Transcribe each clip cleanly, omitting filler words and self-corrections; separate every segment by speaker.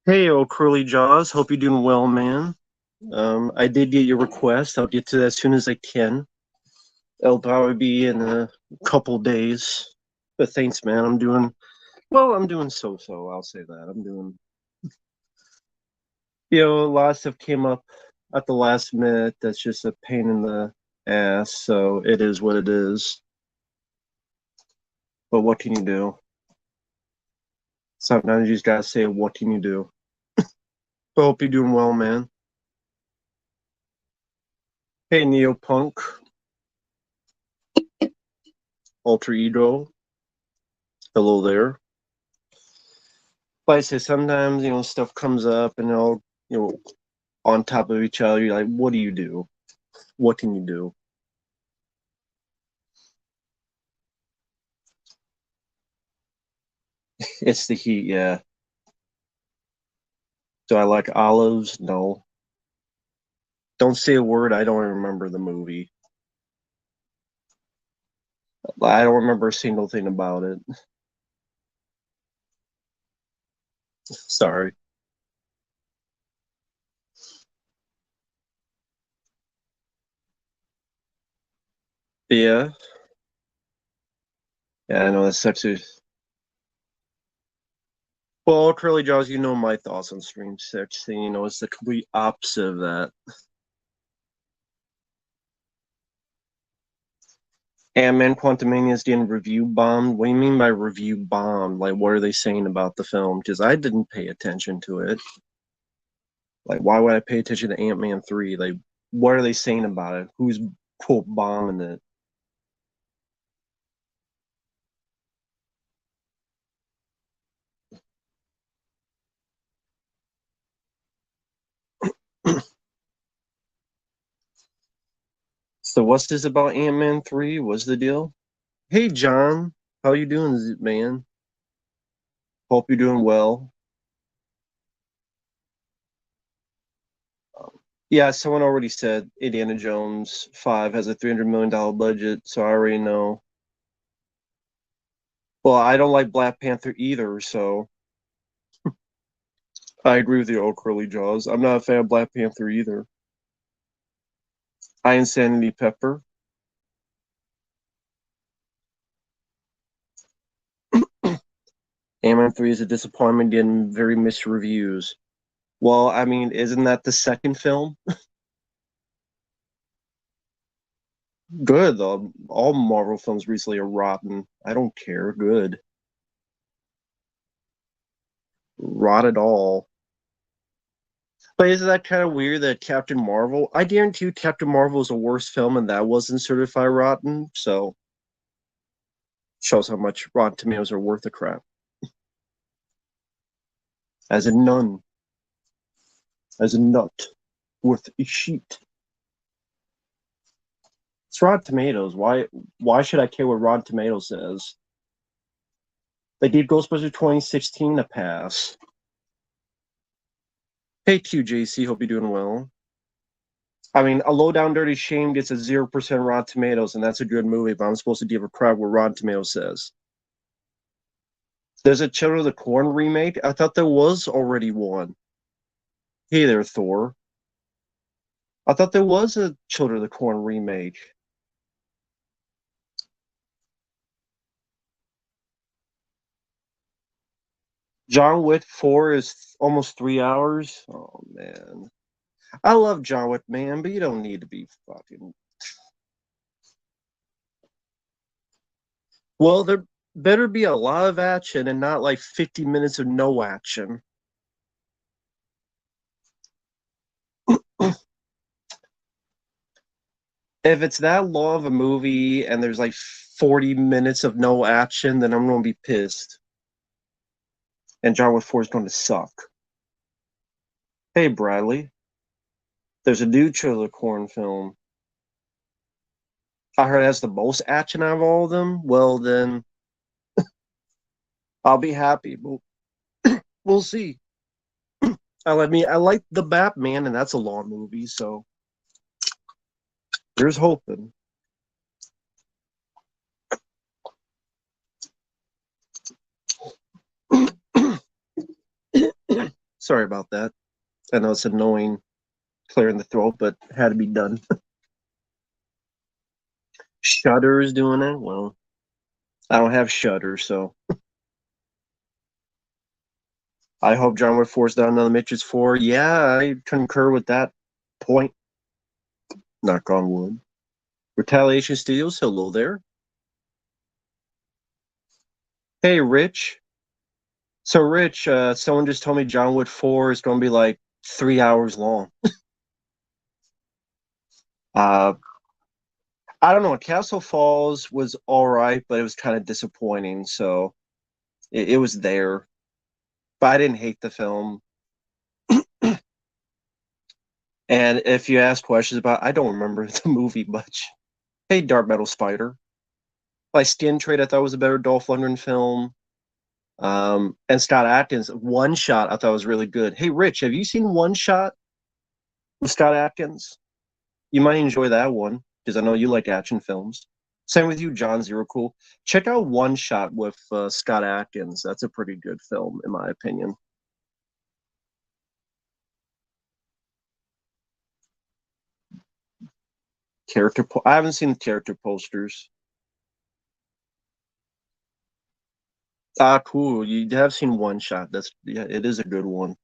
Speaker 1: Hey, old curly jaws. Hope you're doing well, man. I did get your request. I'll get to that as soon as I can. It'll probably be in a couple days. But thanks, man. I'm doing well. I'm doing so. I'll say that. I'm doing. A lot of stuff came up at the last minute. That's just a pain in the ass. So it is what it is. But what can you do? Sometimes you just gotta say, what can you do? But hope you're doing well, man. Hey, Neopunk, Ultra Ego. Hello there. Like I say, sometimes stuff comes up and they'll on top of each other. You're like, what do you do? What can you do? It's the heat, yeah. Do I like olives? No. Don't say a word. I don't remember the movie. I don't remember a single thing about it. Sorry. Yeah, yeah. I know that's sexy. Well, Curly Jaws, you know my thoughts on Stream Six, and it's the complete opposite of that. Ant-Man Quantumania is getting review bombed. What do you mean by review bombed? Like, what are they saying about the film? Because I didn't pay attention to it. Like, why would I pay attention to Ant-Man 3? Like, what are they saying about it? Who's, quote, bombing it? So what's this about Ant-Man 3? What's the deal? Hey, John. How you doing, man? Hope you're doing well. Yeah, someone already said Indiana Jones 5 has a $300 million budget, so I already know. Well, I don't like Black Panther either, so I agree with you, old curly jaws. I'm not a fan of Black Panther either. I Insanity Pepper. Ant-Man 3 is a disappointment, getting very mixed reviews. Well, I mean, isn't that the second film? Good, though. All Marvel films recently are rotten. I don't care. Good. Rot it all. But isn't that kind of weird that Captain Marvel? I guarantee you Captain Marvel is a worse film and that wasn't certified rotten, so shows how much Rotten Tomatoes are worth of crap. As a nun, as a nut, worth a sheet. It's Rotten Tomatoes. Why should I care what Rotten Tomatoes says? They gave Ghostbusters 2016 a pass. Hey QJC, hope you're doing well. I mean, A Low Down Dirty Shame gets a 0% Rotten Tomatoes, and that's a good movie, but I'm supposed to give a crap what Rotten Tomatoes says. There's a Children of the Corn remake? I thought there was already one. Hey there, Thor. I thought there was a Children of the Corn remake. John Wick 4 is almost 3 hours. Oh, man. I love John Wick, man, but you don't need to be fucking. Well, there better be a lot of action and not like 50 minutes of no action. If it's that long of a movie and there's like 40 minutes of no action, then I'm going to be pissed. And John Wick 4 is going to suck. Hey, Bradley, there's a new Children of the Corn film. I heard it has the most action out of all of them. Well, then I'll be happy. We'll see. I like the Batman, and that's a long movie, so there's hoping. Sorry about that. I know it's annoying clearing the throat, but it had to be done. Shutter is doing it. Well, I don't have Shutter, so I hope John Wick 4 is done on the Matrix 4. Yeah, I concur with that point. Knock on wood. Retaliation Studios, hello there. Hey, Rich. So, Rich, someone just told me John Wick 4 is going to be like 3 hours long. Uh, I don't know. Castle Falls was all right, but it was kind of disappointing. So it was there, but I didn't hate the film. And if you ask questions about, I don't remember the movie much. Hey, Dark Metal Spider. Like Skin Trade, I thought was a better Dolph Lundgren film. And Scott Adkins, One Shot, I thought was really good. Hey, Rich, have you seen One Shot with Scott Adkins? You might enjoy that one because I know you like action films. Same with you, John Zero Cool. Check out One Shot with Scott Adkins. That's a pretty good film, in my opinion. I haven't seen the character posters. Ah, cool. You have seen One Shot. That's yeah, it is a good one.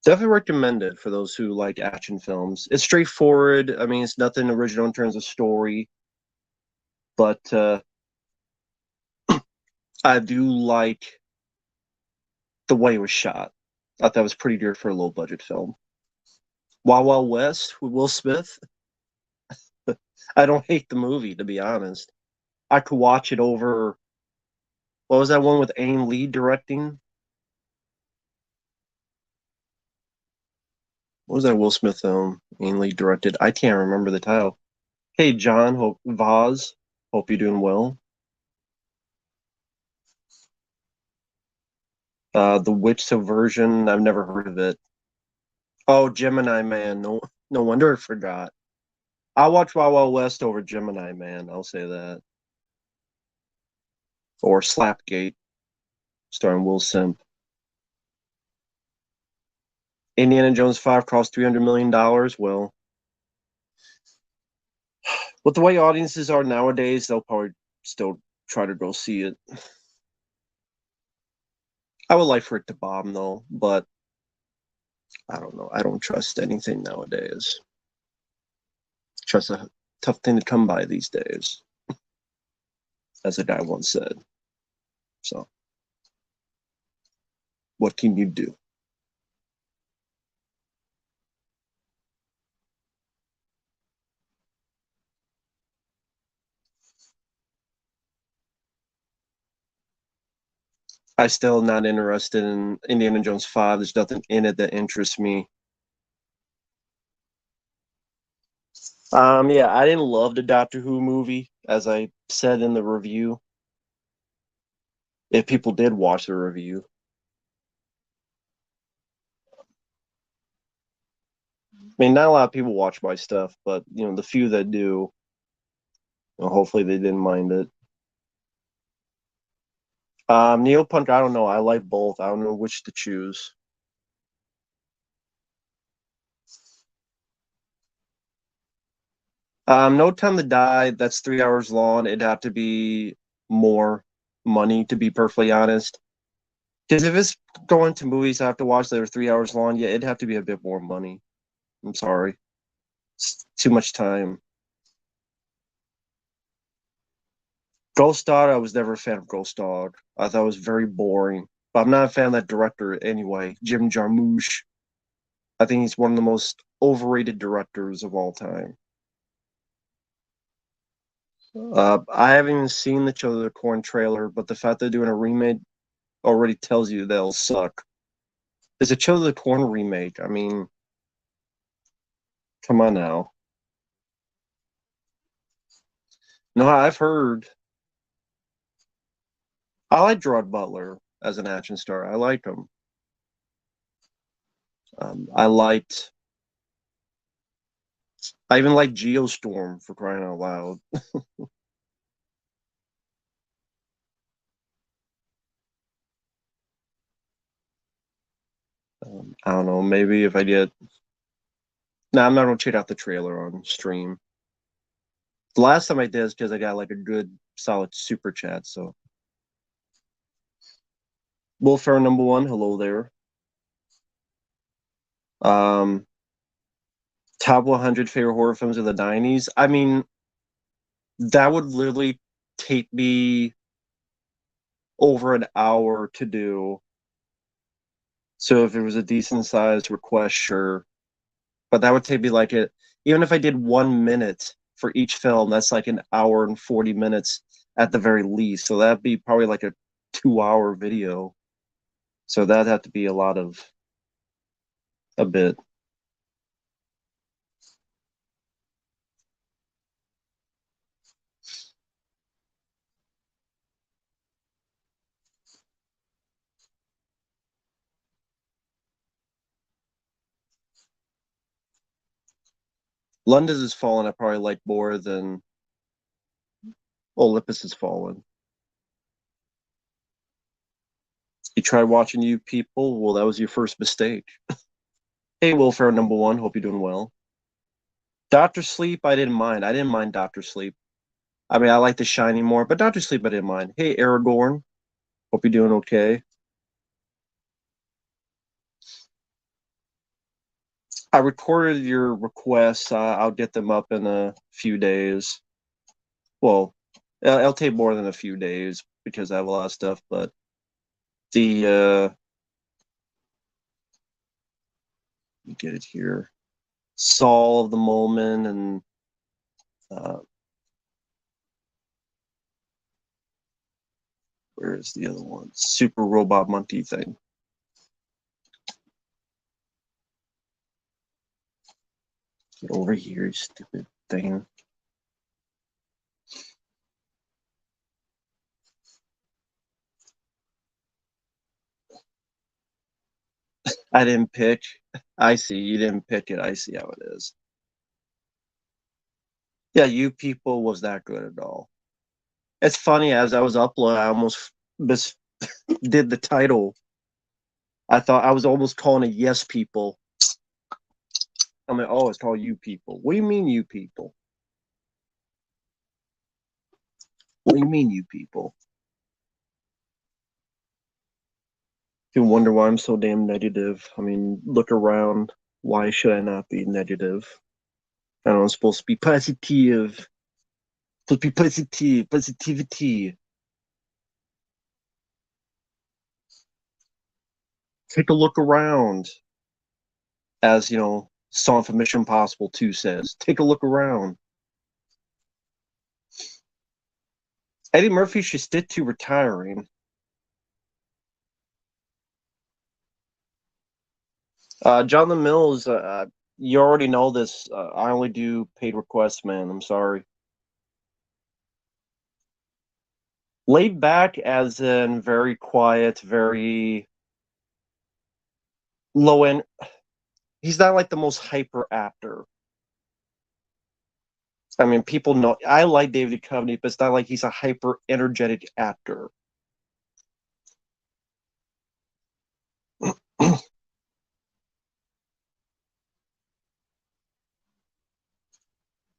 Speaker 1: Definitely recommend it for those who like action films. It's straightforward. I mean, it's nothing original in terms of story, but I do like the way it was shot. I thought it was pretty good for a low budget film. Wild Wild West with Will Smith. I don't hate the movie, to be honest. I could watch it over. What was that one with Aim Lee directing? What was that Will Smith film Aim Lee directed? I can't remember the title. Hey, John, hope Vaz, hope you're doing well. The Witch Subversion, I've never heard of it. Oh, Gemini Man. No, no wonder I forgot. I watch Wild Wild West over Gemini Man. I'll say that. Or Slapgate, starring Will Simp. Indiana Jones 5 cost $300 million. Well, with the way audiences are nowadays, they'll probably still try to go see it. I would like for it to bomb though, but I don't know. I don't trust anything nowadays. Trust a tough thing to come by these days, as a guy once said. So, what can you do? I still not interested in Indiana Jones 5. There's nothing in it that interests me. Yeah, I didn't love the Doctor Who movie, as I said in the review. If people did watch the review, I mean, not a lot of people watch my stuff, but the few that do, hopefully they didn't mind it. Neopunk, I don't know. I like both. I don't know which to choose. No Time to Die. That's 3 hours long. It'd have to be more money, to be perfectly honest. Because if it's going to movies I have to watch that are 3 hours long, yeah, it'd have to be a bit more money. I'm sorry. It's too much time. Ghost Dog, I was never a fan of Ghost Dog. I thought it was very boring. But I'm not a fan of that director anyway, Jim Jarmusch. I think he's one of the most overrated directors of all time. I haven't even seen the Children of the Corn trailer, but the fact they're doing a remake already tells you they'll suck. There's a Children of the Corn remake. I mean, come on now. No, I've heard. I like Gerard Butler as an action star. I like him. I liked. I even like Geostorm for crying out loud. I don't know. Maybe if I get. No, I'm not gonna check out the trailer on stream. The last time I did is because I got like a good solid super chat. So Wolfare number one, hello there. Um, top 100 favorite horror films of the 90s. I mean, that would literally take me over an hour to do. So if it was a decent sized request, sure. But that would take me like it. Even if I did 1 minute for each film, that's like an hour and 40 minutes at the very least. So that'd be probably like a 2 hour video. So that'd have to be a bit. London Has Fallen I probably like more than Olympus Has Fallen. You tried watching You People? Well, that was your first mistake. Hey, Wilfare number one. Hope you're doing well. Doctor Sleep, I didn't mind. I didn't mind Doctor Sleep. I mean, I like The Shining more, but Doctor Sleep, I didn't mind. Hey, Aragorn. Hope you're doing okay. I recorded your requests. I'll get them up in a few days. Well, it'll take more than a few days because I have a lot of stuff, but the get it here. Saul of the Moment and uh, where's the other one? Super Robot Monkey thing. Get over here, you stupid thing. I didn't pick. I see. You didn't pick it. I see how it is. Yeah, You People was that good at all. It's funny, as I was uploading, I almost mis did the title. I thought I was almost calling it Yes People. I'm like, oh, it's called You People. What do you mean, You People? What do you mean, You People? You wonder why I'm so damn negative. I mean, look around. Why should I not be negative? I know I'm supposed to be positive. Supposed to be positive, positivity. Take a look around. As, Song for Mission Impossible 2 says. Take a look around. Eddie Murphy should stick to retiring. Jonathan Mills, you already know this. I only do paid requests, man. I'm sorry. Laid back, as in very quiet, very low end. He's not like the most hyper actor. I mean, people know I like David Duchovny, but it's not like he's a hyper energetic actor.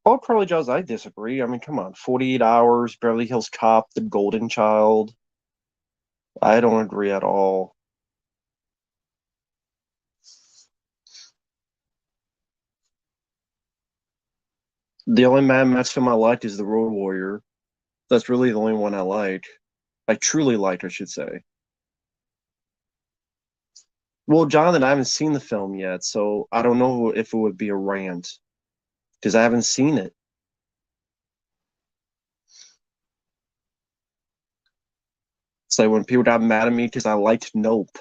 Speaker 1: Oh, Crowley Jaws, I disagree. I mean, come on, 48 Hours, Beverly Hills Cop, The Golden Child. I don't agree at all. The only Mad Max film I liked is The Road Warrior. That's really the only one I like. I truly like, I should say. Well, Jonathan, I haven't seen the film yet, so I don't know if it would be a rant because I haven't seen it. It's like when people got mad at me because I liked Nope.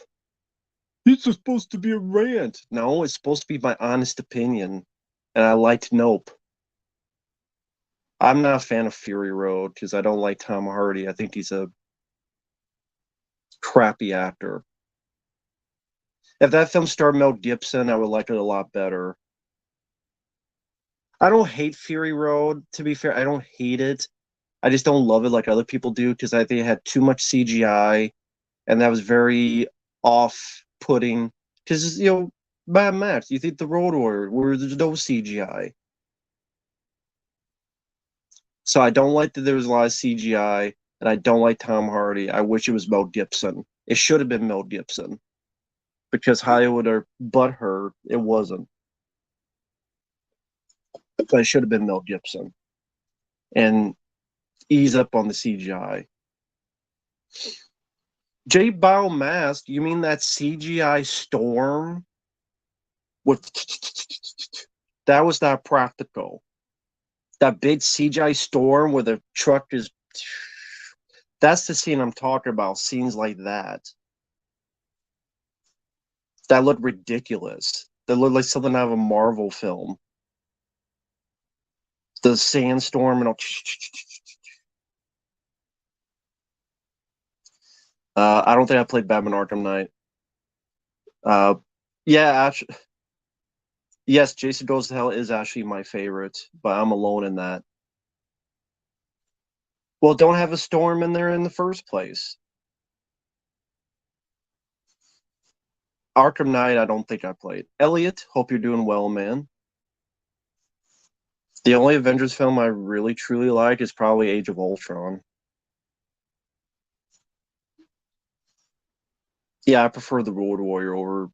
Speaker 1: This is supposed to be a rant. No, it's supposed to be my honest opinion, and I liked Nope. I'm not a fan of Fury Road because I don't like Tom Hardy. I think he's a crappy actor. If that film starred Mel Gibson, I would like it a lot better. I don't hate Fury Road, to be fair. I don't hate it. I just don't love it like other people do because I think it had too much CGI and that was very off-putting Because, Mad Max, you think the Road Warrior, where there's no CGI. So I don't like that there was a lot of CGI, and I don't like Tom Hardy. I wish it was Mel Gibson. It should have been Mel Gibson because Hollywood are butthurt. It wasn't. But it should have been Mel Gibson and ease up on the CGI. J Bio Mask, you mean that CGI storm with that was not practical. That big CGI storm where the truck is that's the scene I'm talking about. Scenes like that. That looked ridiculous. That looked like something out of a Marvel film. The sandstorm and all. I don't think I played Batman Arkham Knight. Yeah, actually, yes, Jason Goes to Hell is actually my favorite, but I'm alone in that. Well, don't have a storm in there in the first place. Arkham Knight, I don't think I played. Elliot, hope you're doing well, man. The only Avengers film I really truly like is probably Age of Ultron. Yeah, I prefer the Road Warrior over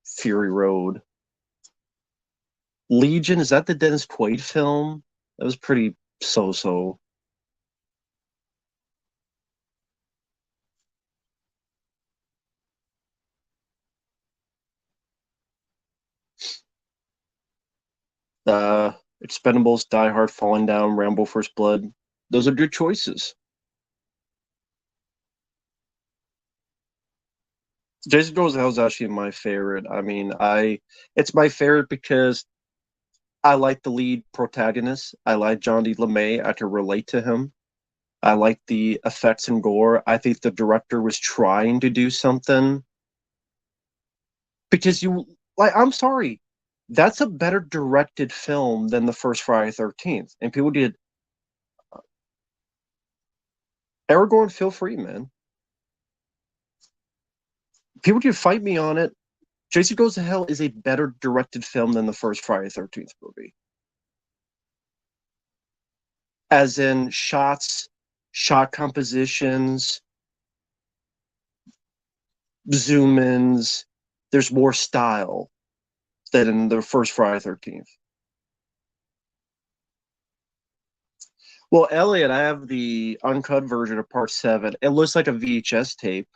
Speaker 1: Fury Road. Legion, is that the Dennis Quaid film? That was pretty so-so. Uh, Expendables, Die Hard, Falling Down, Rambo: First Blood. Those are good choices. Jason Goes to Hell is actually my favorite. I mean, it's my favorite because I like the lead protagonist. I like John D. LeMay. I can relate to him. I like the effects and gore. I think the director was trying to do something because I'm sorry, that's a better directed film than the first Friday 13th. And people did Aragorn, feel free, man. People can fight me on it. Jason Goes to Hell is a better directed film than the first Friday 13th movie. As in shots, shot compositions, zoom ins, there's more style than in the first Friday 13th. Well, Elliot, I have the uncut version of part 7. It looks like a VHS tape,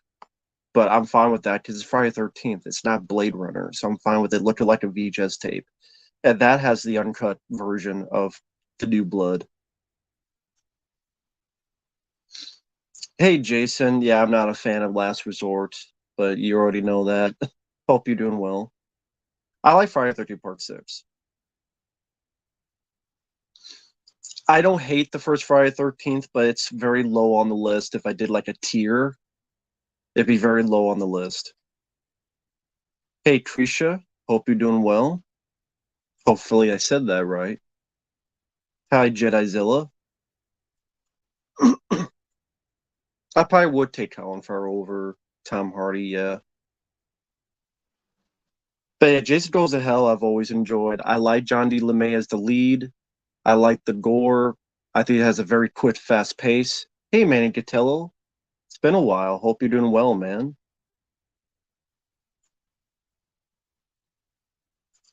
Speaker 1: but I'm fine with that because it's Friday 13th. It's not Blade Runner, so I'm fine with it looking like a VHS tape. And that has the uncut version of The New Blood. Hey, Jason. Yeah, I'm not a fan of Last Resort, but you already know that. Hope you're doing well. I like Friday 13th Part 6. I don't hate the first Friday 13th, but it's very low on the list. If I did like a tier, it'd be very low on the list. Hey, Trisha. Hope you're doing well. Hopefully I said that right. Hi, Jedizilla. I probably would take Colin Farrell over Tom Hardy, yeah. But yeah, Jason Goes to Hell, I've always enjoyed. I like John D. LeMay as the lead. I like the gore. I think it has a very quick, fast pace. Hey, Manny Gatello. It's been a while. Hope you're doing well, man.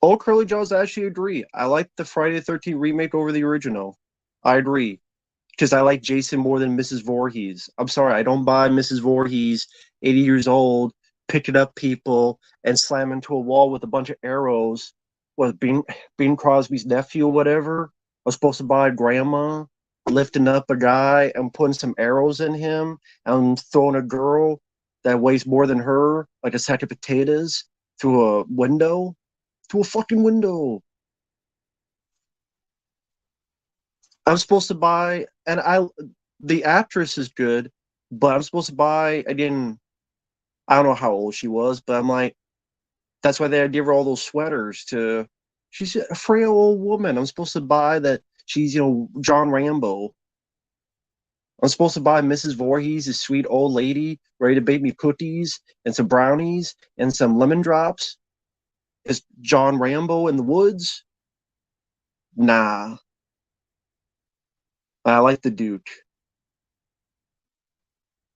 Speaker 1: Oh, Curly Jaws, I actually agree. I like the Friday the 13th remake over the original. I agree. Because I like Jason more than Mrs. Voorhees. I'm sorry, I don't buy Mrs. Voorhees, 80 years old, picking up people and slamming into a wall with a bunch of arrows. Was Bing Crosby's nephew or whatever? I was supposed to buy grandma, lifting up a guy and putting some arrows in him and throwing a girl that weighs more than her, like a sack of potatoes, through a window. To a fucking window. I'm supposed to buy, and the actress is good, but I'm supposed to buy. I don't know how old she was, but I'm like, that's why they give her all those sweaters to. She's a frail old woman. I'm supposed to buy that she's, John Rambo. I'm supposed to buy Mrs. Voorhees, a sweet old lady, ready to bake me cookies and some brownies and some lemon drops. Is John Rambo in the woods? Nah. I like the Duke.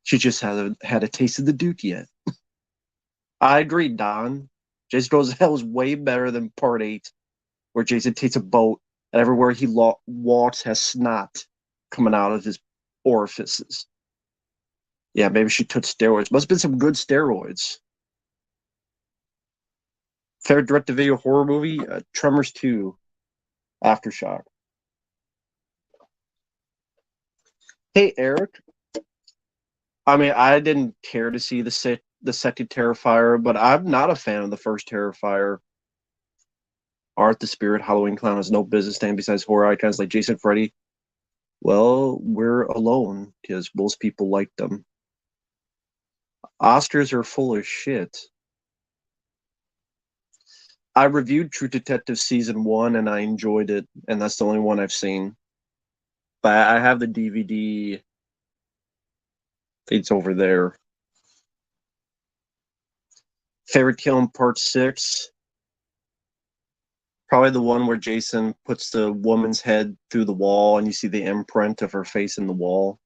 Speaker 1: She just hasn't had a taste of the Duke yet. I agree, Don. Jason Goes to Hell is way better than Part 8, where Jason takes a boat and everywhere he walks has snot coming out of his orifices. Yeah, maybe she took steroids. Must have been some good steroids. Favorite direct-to-video horror movie? Tremors 2, Aftershock. Hey, Eric. I mean, I didn't care to see the second Terrifier, but I'm not a fan of the first Terrifier. Art the Spirit, Halloween Clown has no business staying besides horror icons like Jason, Freddy. Well, we're alone because most people like them. Oscars are full of shit. I reviewed True Detective season 1 and I enjoyed it, and that's the only one I've seen. But I have the DVD. It's over there. Favorite kill in Part 6? Probably the one where Jason puts the woman's head through the wall and you see the imprint of her face in the wall.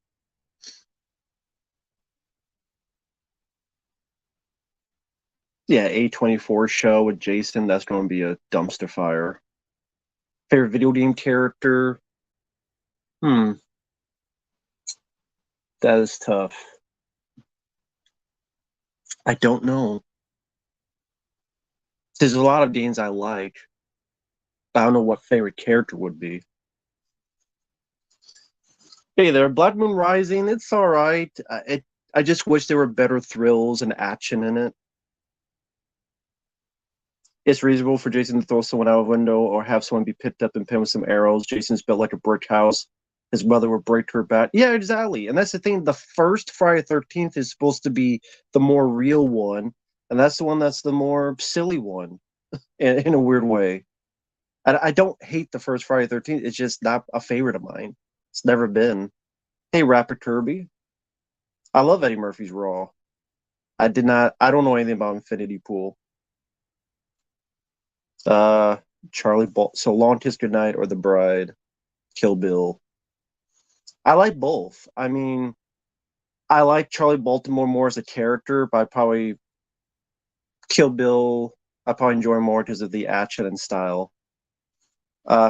Speaker 1: Yeah, A24 show with Jason, that's going to be a dumpster fire. Favorite video game character? That is tough. I don't know. There's a lot of games I like. I don't know what favorite character would be. Hey there, Black Moon Rising. It's all right. I just wish there were better thrills and action in it. It's reasonable for Jason to throw someone out of a window or have someone be picked up and pinned with some arrows. Jason's built like a brick house. His mother would break her back. Yeah, exactly. And that's the thing. The first Friday the 13th is supposed to be the more real one, and that's the one that's the more silly one in a weird way. I don't hate the first Friday the 13th. It's just not a favorite of mine. It's never been. Hey, Rapper Kirby. I love Eddie Murphy's Raw. I don't know anything about Infinity Pool. Charlie Ball. So Long Kiss Goodnight or The Bride, Kill Bill. I like both. I mean, I like Charlie Baltimore more as a character, but I probably Kill Bill. I probably enjoy more because of the action and style.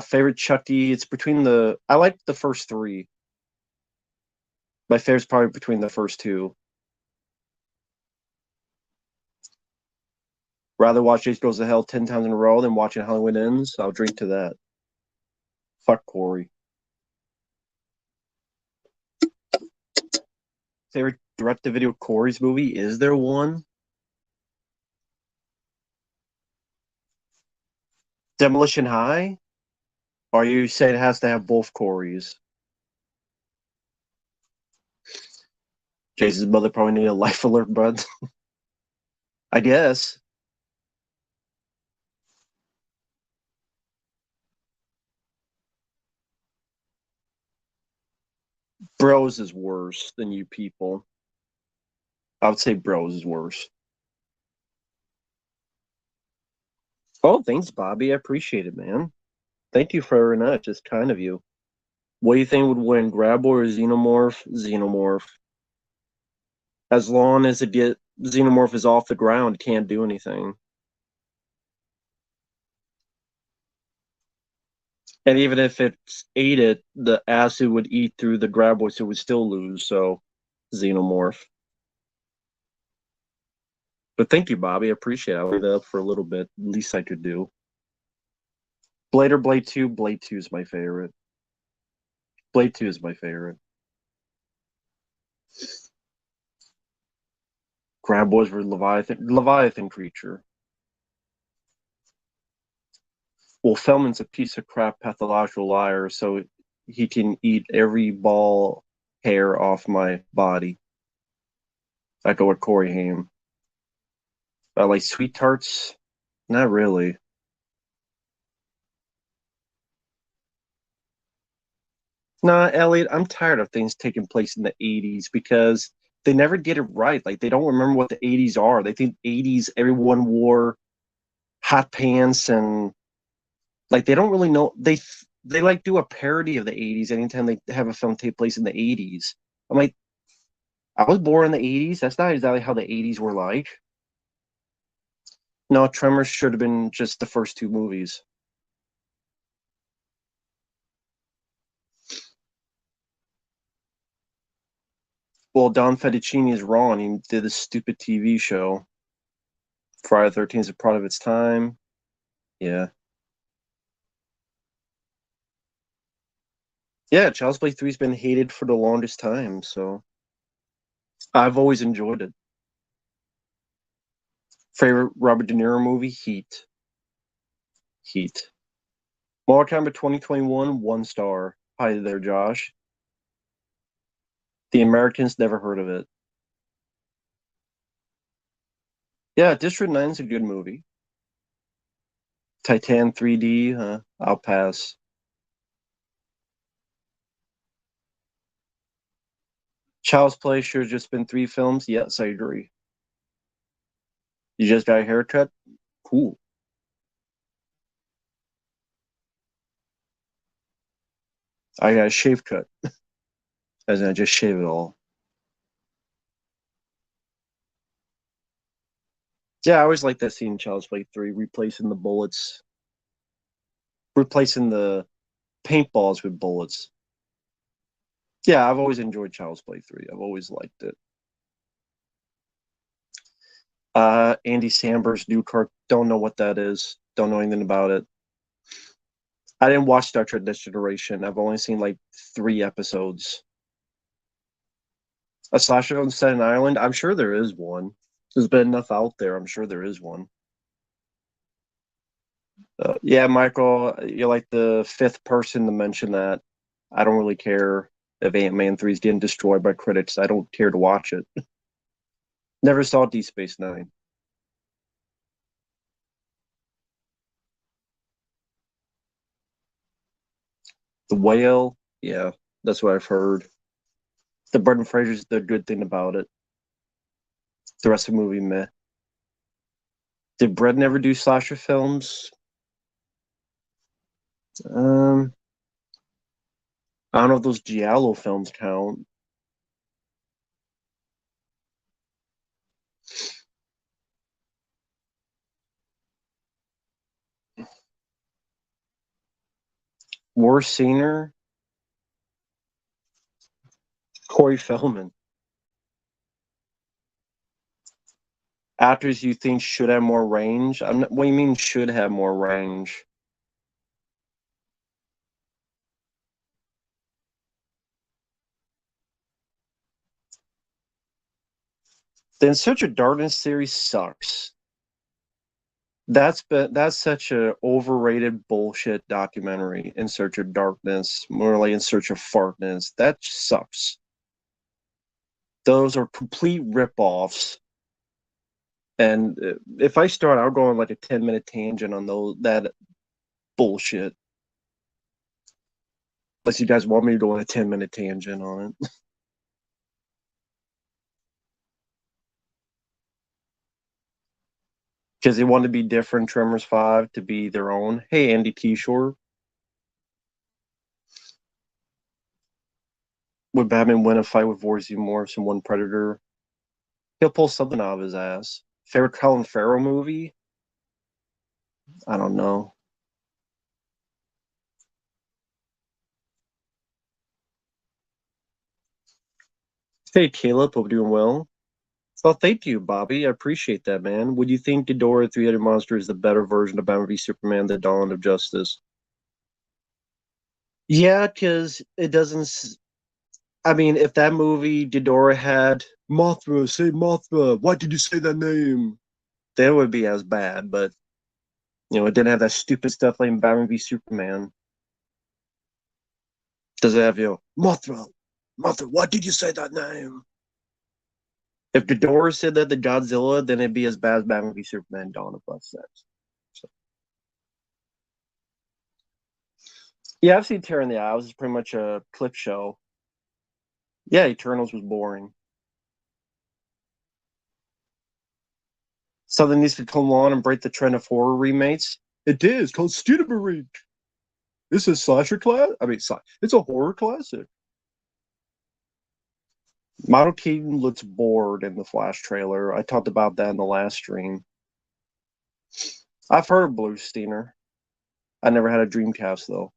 Speaker 1: Favorite Chucky? It's between the. I like the first three. My favorite's probably between the first two. Rather watch Jason Goes to Hell 10 times in a row than watching Halloween Ends. I'll drink to that. Fuck Corey. Favorite direct-to-video Corey's movie? Is there one? Demolition High? Or you say it has to have both Corys? Jason's mother probably need a life alert, bud. I guess. Bros is worse than you people. I would say Bros is worse. Oh, thanks, Bobby. I appreciate it, man. Thank you very much. It's kind of you. What do you think would win, Graboid or Xenomorph? Xenomorph. As long as Xenomorph is off the ground, it can't do anything. And even if it ate it, the acid would eat through the Graboid, so it would still lose. So, Xenomorph. But thank you, Bobby. I appreciate it. I'll leave that up for a little bit. Least I could do. Blade or Blade 2? Blade 2 is my favorite. Blade 2 is my favorite. Graboids for Leviathan creature. Well, Feldman's a piece of crap pathological liar, so he can eat every ball hair off my body. I go with Corey Haim. I like sweet tarts? Not really. Nah, Elliot, I'm tired of things taking place in the 80s because they never get it right. Like, they don't remember what the 80s are. They think 80s, everyone wore hot pants and like they don't really know they like do a parody of the 80s anytime they have a film take place in the 80s. I'm like, I was born in the 80s. That's not exactly how the 80s were like. No, Tremors should have been just the first two movies. Well, Don Fettuccine is wrong. He did this stupid TV show. Friday the 13th is a product of its time. Yeah. Yeah, Child's Play 3's been hated for the longest time, so I've always enjoyed it. Favorite Robert De Niro movie? Heat. Heat. Mortal Kombat 2021, 1 star. Hi there, Josh. The Americans never heard of it. Yeah, District 9 is a good movie. Titan 3D, I'll pass. Child's Play should have just been 3 films. Yes, I agree. You just got a haircut? Cool. I got a shave cut. As in, I just shave it all. Yeah, I always like that scene in Child's Play 3, replacing the bullets, replacing the paintballs with bullets. Yeah, I've always enjoyed Child's Play 3. I've always liked it. Andy Samberg's new car. Don't know what that is. Don't know anything about it. I didn't watch Star Trek Next Generation. I've only seen like 3 episodes. A slasher on Staten Island? I'm sure there is one. There's been enough out there. I'm sure there is one. Yeah, Michael, you're like the 5th person to mention that. I don't really care if Ant-Man 3 is getting destroyed by critics. I don't care to watch it. Never saw Deep Space Nine. The Whale, yeah, that's what I've heard. The Brendan Fraser's the good thing about it. The rest of the movie, meh. Did Brett never do slasher films? Um, I don't know if those Giallo films count. Worst singer? Corey Feldman. Actors you think should have more range? What do you mean should have more range? The In Search of Darkness series sucks. That's such a overrated bullshit documentary. In Search of Darkness, more like In Search of Fartness. That sucks. Those are complete ripoffs. And if I start, I'll go on like a 10-minute tangent on that bullshit. Unless you guys want me to go on a 10-minute tangent on it. Because they want to be different, Tremors 5 to be their own. Hey, Andy T. Shore. Would Batman win a fight with Vorzy Morse and one Predator? He'll pull something out of his ass. Favorite Colin Farrell movie? I don't know. Hey, Caleb, hope you're doing well. Well, thank you, Bobby. I appreciate that, man. Would you think Ghidorah 3-Headed Monster is the better version of Batman v Superman: The Dawn of Justice? Yeah, because it doesn't. I mean, if that movie Ghidorah had Mothra, say Mothra, why did you say that name? That would be as bad, but it didn't have that stupid stuff like in Batman v Superman. Does it have Mothra? Mothra, why did you say that name? If Ghidorah said that to Godzilla, then it'd be as bad as Batman v Superman: Dawn of Justice. So, yeah, I've seen Tear in the Eye. It's pretty much a clip show. Yeah, Eternals was boring. Something needs to come on and break the trend of horror remakes. It is called Studebaker. This is slasher class. I mean, it's a horror classic. Michael Keaton looks bored in the Flash trailer. I talked about that in the last stream. I've heard of Blue Steiner. I never had a Dreamcast though.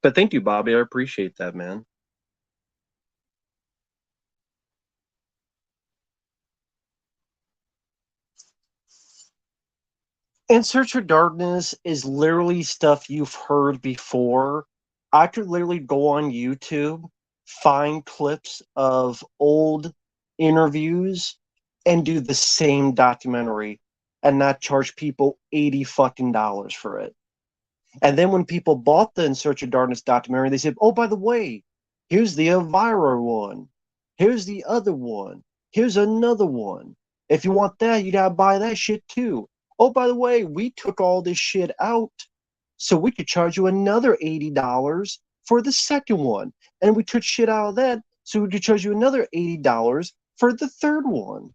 Speaker 1: But thank you, Bobby. I appreciate that, man. In Search of Darkness is literally stuff you've heard before. I could literally go on YouTube, find clips of old interviews, and do the same documentary and not charge people $80 fucking for it. And then when people bought the In Search of Darkness documentary, they said, oh, by the way, here's the Elvira one. Here's the other one. Here's another one. If you want that, you gotta buy that shit too. Oh, by the way, we took all this shit out so we could charge you another $80 for the second one. And we took shit out of that so we could charge you another $80 for the third one.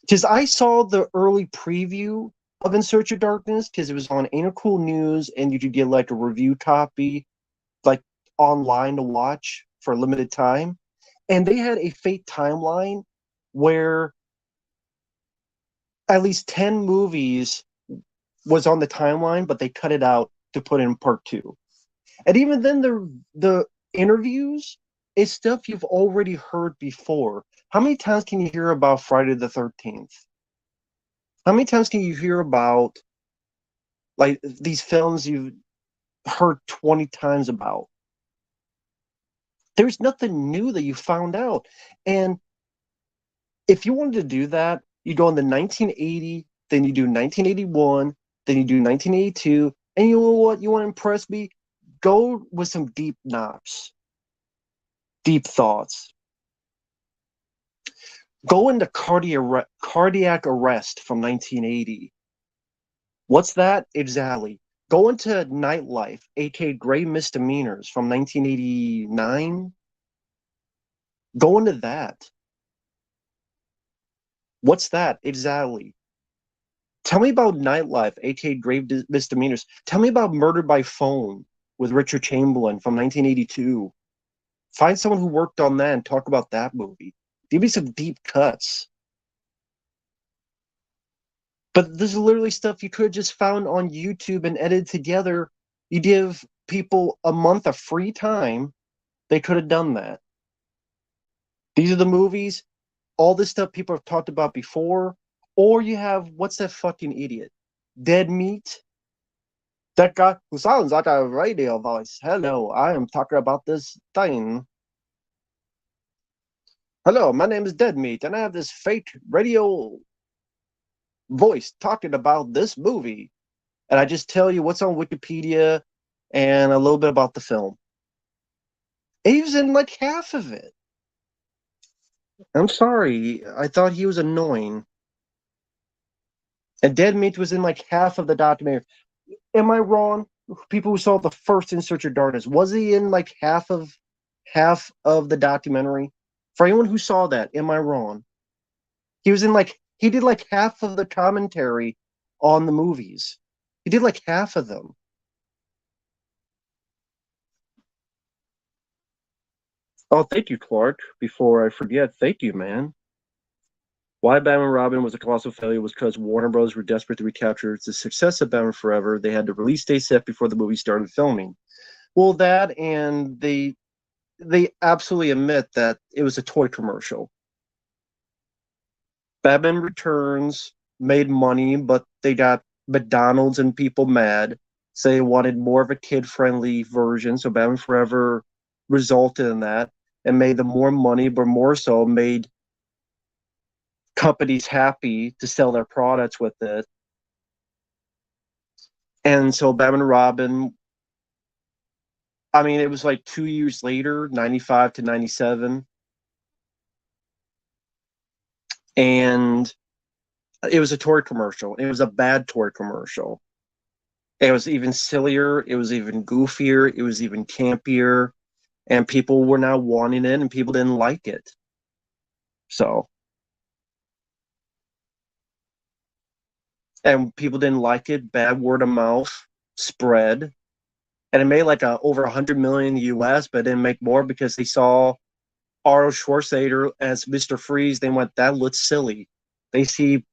Speaker 1: Because I saw the early preview of In Search of Darkness because it was on Ain't It Cool News and you could get like a review copy like online to watch for a limited time. And they had a fake timeline where at least 10 movies was on the timeline, but they cut it out to put in part 2. And even then the interviews is stuff you've already heard before. How many times can you hear about Friday the 13th? How many times can you hear about like these films you've heard 20 times about? There's nothing new that you found out. And if you wanted to do that, you go into 1980, then you do 1981, then you do 1982, and you know what? You want to impress me? Go with some deep knocks, deep thoughts. Go into cardiac arrest from 1980. What's that? Exactly. Go into Nightlife, aka Gray Misdemeanors from 1989. Go into that. What's that? Exactly. Tell me about Nightlife, aka Grave Misdemeanors. Tell me about Murder by Phone with Richard Chamberlain from 1982. Find someone who worked on that and talk about that movie. Give me some deep cuts. But this is literally stuff you could have just found on YouTube and edited together. You give people a month of free time, they could have done that. These are the movies, all this stuff people have talked about before. Or you have, what's that fucking idiot? Dead Meat? That guy who sounds like a radio voice. Hello, I am talking about this thing. Hello, my name is Dead Meat, and I have this fake radio voice talking about this movie. And I just tell you what's on Wikipedia and a little bit about the film. He was in like half of it. I'm sorry, I thought he was annoying. And Dead Meat was in like half of the documentary. Am I wrong? People who saw the first In Search of Darkness, was he in like half of the documentary? For anyone who saw that, am I wrong? He was in like he did like half of the commentary on the movies. He did like half of them. Oh, thank you, Clark. Before I forget, thank you, man. Why Batman Robin was a colossal failure was because Warner Bros. Were desperate to recapture the success of Batman Forever. They had the release date set before the movie started filming. Well, that and they absolutely admit that it was a toy commercial. Batman Returns made money, but they got McDonald's and people mad. So they wanted more of a kid-friendly version. So Batman Forever resulted in that and made them more money, but more so made companies happy to sell their products with it. And so Batman and Robin, I mean, it was like 2 years later, 95 to 97. And it was a toy commercial. It was a bad toy commercial. It was even sillier. It was even goofier. It was even campier. And people were now wanting it and people didn't like it. So and people didn't like it. Bad word of mouth spread, and it made like over 100 million US, but it didn't make more because they saw Arnold Schwarzenegger as Mr. Freeze. They went, that looks silly. They see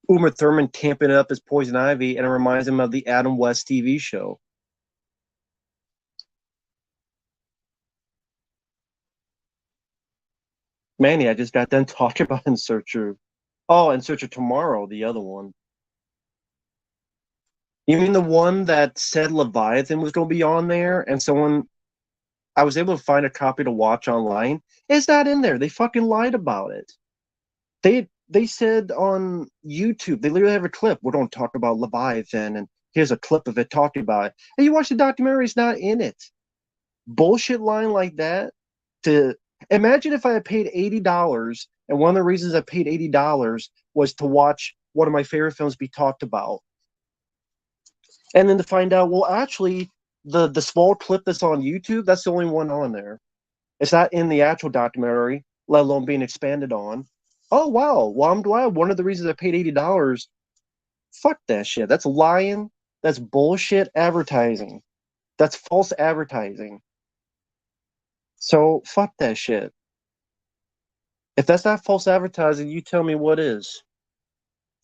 Speaker 1: Uma Thurman camping it up as Poison Ivy, and it reminds them of the Adam West TV show. Manny, I just got done talking about In Search of Tomorrow, the other one. You mean the one that said Leviathan was going to be on there, and I was able to find a copy to watch online. It's not in there. They fucking lied about it. They said on YouTube, they literally have a clip. We don't talk about Leviathan, and here's a clip of it talking about it. And you watch the documentary, it's not in it. Bullshit line like that. To imagine if I had paid $80, and one of the reasons I paid $80 was to watch one of my favorite films be talked about, and then to find out, well, actually, the small clip that's on YouTube, that's the only one on there. It's not in the actual documentary, let alone being expanded on. Oh wow! Well, I'm glad. One of the reasons I paid $80. Fuck that shit. That's lying. That's bullshit advertising. That's false advertising. So fuck that shit. If that's not false advertising, you tell me what is.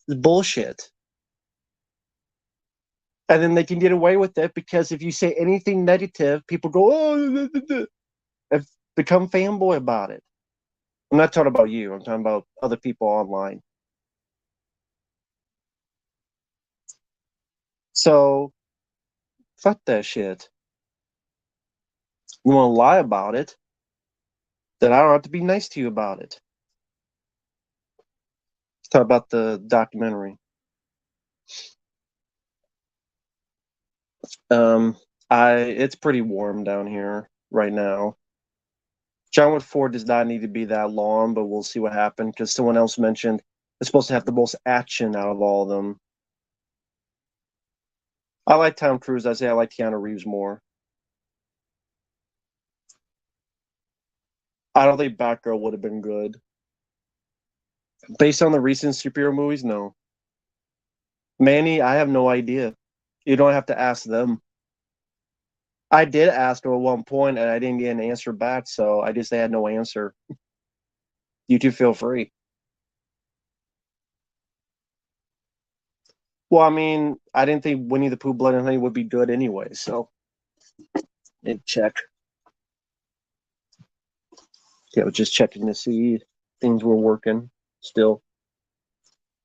Speaker 1: It's bullshit. And then they can get away with it because if you say anything negative, people go, oh, and become fanboy about it. I'm not talking about you. I'm talking about other people online. So fuck that shit. You want to lie about it, then I don't have to be nice to you about it. Let's talk about the documentary. Um, it's pretty warm down here right now. John Wood 4 does not need to be that long, but we'll see what happens because someone else mentioned it's supposed to have the most action out of all of them. I like Tom Cruise. I say I like Keanu Reeves more. I don't think Batgirl would have been good. Based on the recent superhero movies, no. Manny, I have no idea. You don't have to ask them. I did ask her at one point and I didn't get an answer back, so I just had no answer. You two feel free. Well, I mean, I didn't think Winnie the Pooh Blood and Honey would be good anyway, so check. Yeah, I was just checking to see things were working still.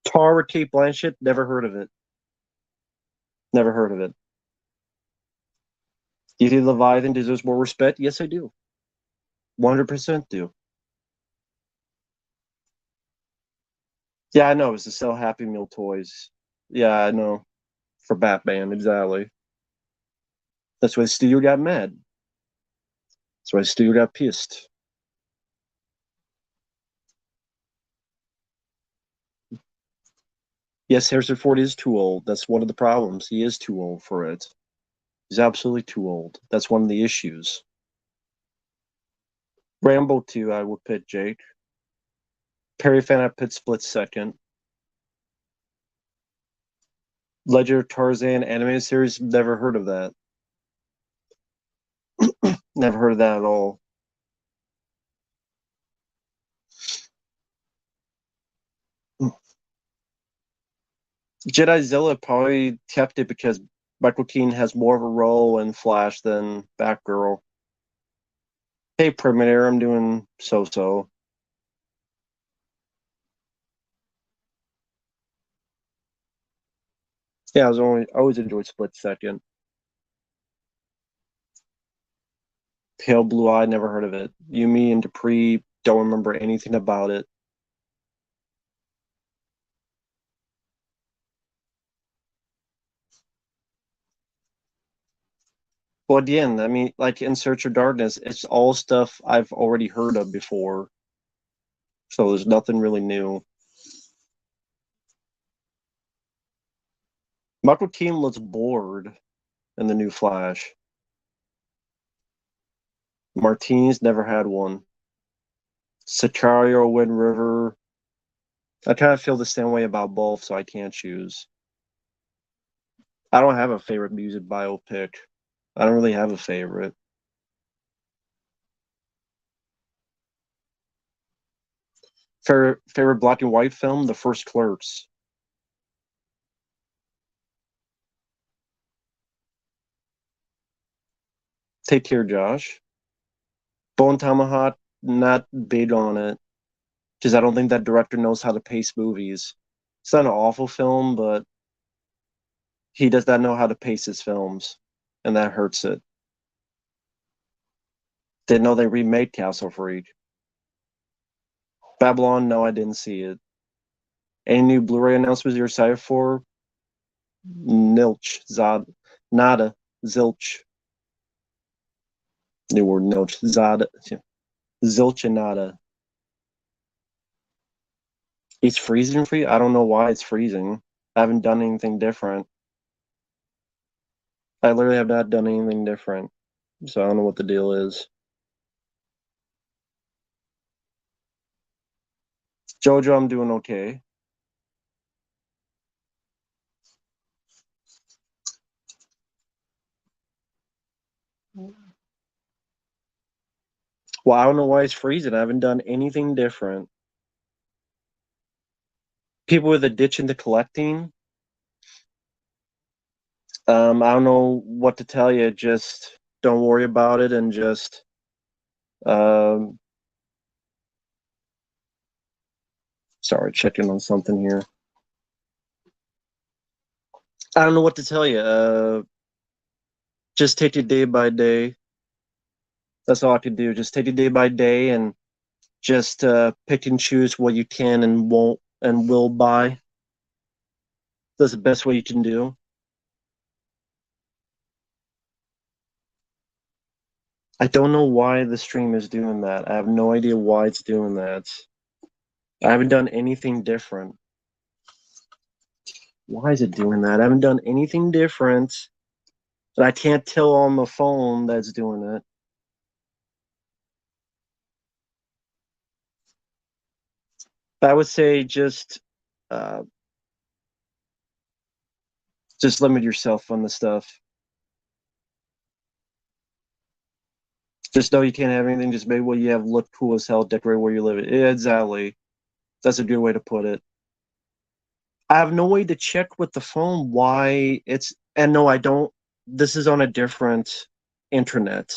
Speaker 1: Tar with Kate Blanchett, never heard of it. Never heard of it. Do you think Leviathan deserves more respect? Yes, I do. 100% do. Yeah, I know. It's to sell Happy Meal toys. Yeah, I know. For Batman, exactly. That's why the studio got mad. That's why the studio got pissed. Yes, Harrison Ford is too old. That's one of the problems. He is too old for it. He's absolutely too old. That's one of the issues. Rambo 2, I would pit Jake. Perry Fan, I pit split second. Legend of Tarzan animated series, never heard of that. Never heard of that at all. Jedi Zilla probably kept it because Michael Keaton has more of a role in Flash than Batgirl. Hey, Primator, I'm doing so-so. Yeah, I always enjoyed Split Second. Pale Blue Eye, never heard of it. Yumi and Dupree, don't remember anything about it. Well, again, I mean, like In Search of Darkness, it's all stuff I've already heard of before. So there's nothing really new. Michael Keaton looks bored in the new Flash. Martinis never had one. Sicario, Wind River, I kind of feel the same way about both, so I can't choose. I don't have a favorite music biopic. I don't really have a favorite. Favorite black and white film, The First Clerks. Take Care, Josh. Bone Tomahawk, not big on it, because I don't think that director knows how to pace movies. It's not an awful film, but he does not know how to pace his films, and that hurts it. Didn't know they remade Castle Freak. Babylon, no, I didn't see it. Any new Blu-ray announcements you're excited for? Nilch, Zod, nada, zilch. New word, nilch, zod, zilch and nada. It's freezing for you? I don't know why it's freezing. I haven't done anything different. I literally have not done anything different. So I don't know what the deal is. Jojo, I'm doing okay. Well, I don't know why it's freezing. I haven't done anything different. People with a ditch into collecting. I don't know what to tell you. Just don't worry about it and just um sorry, checking on something here. I don't know what to tell you. Just take it day by day. That's all I can do. Just take it day by day and just pick and choose what you can and won't and will buy. That's the best way you can do. I don't know why the stream is doing that. I have no idea why it's doing that. I haven't done anything different. Why is it doing that? I haven't done anything different. And I can't tell on the phone that's doing it. I would say uh, just limit yourself on the stuff. Just know you can't have anything. Just make what you have look cool as hell. Decorate where you live. Yeah, exactly. That's a good way to put it. I have no way to check with the phone why it's. And no, I don't. This is on a different internet.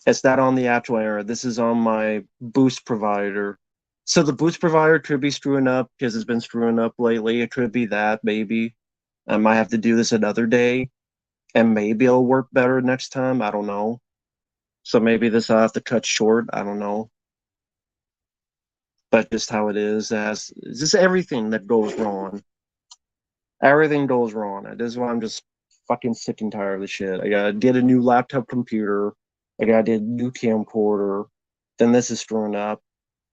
Speaker 1: It's not on the actual error. This is on my boost provider. So the boost provider could be screwing up because it's been screwing up lately. It could be that, maybe. I might have to do this another day, and maybe it'll work better next time. I don't know. So maybe this I'll have to cut short. I don't know. But just how it is, as just everything that goes wrong. Everything goes wrong. This is why I'm just fucking sick and tired of the shit. I gotta get a new laptop computer. I gotta get a new camcorder. Then this is screwing up.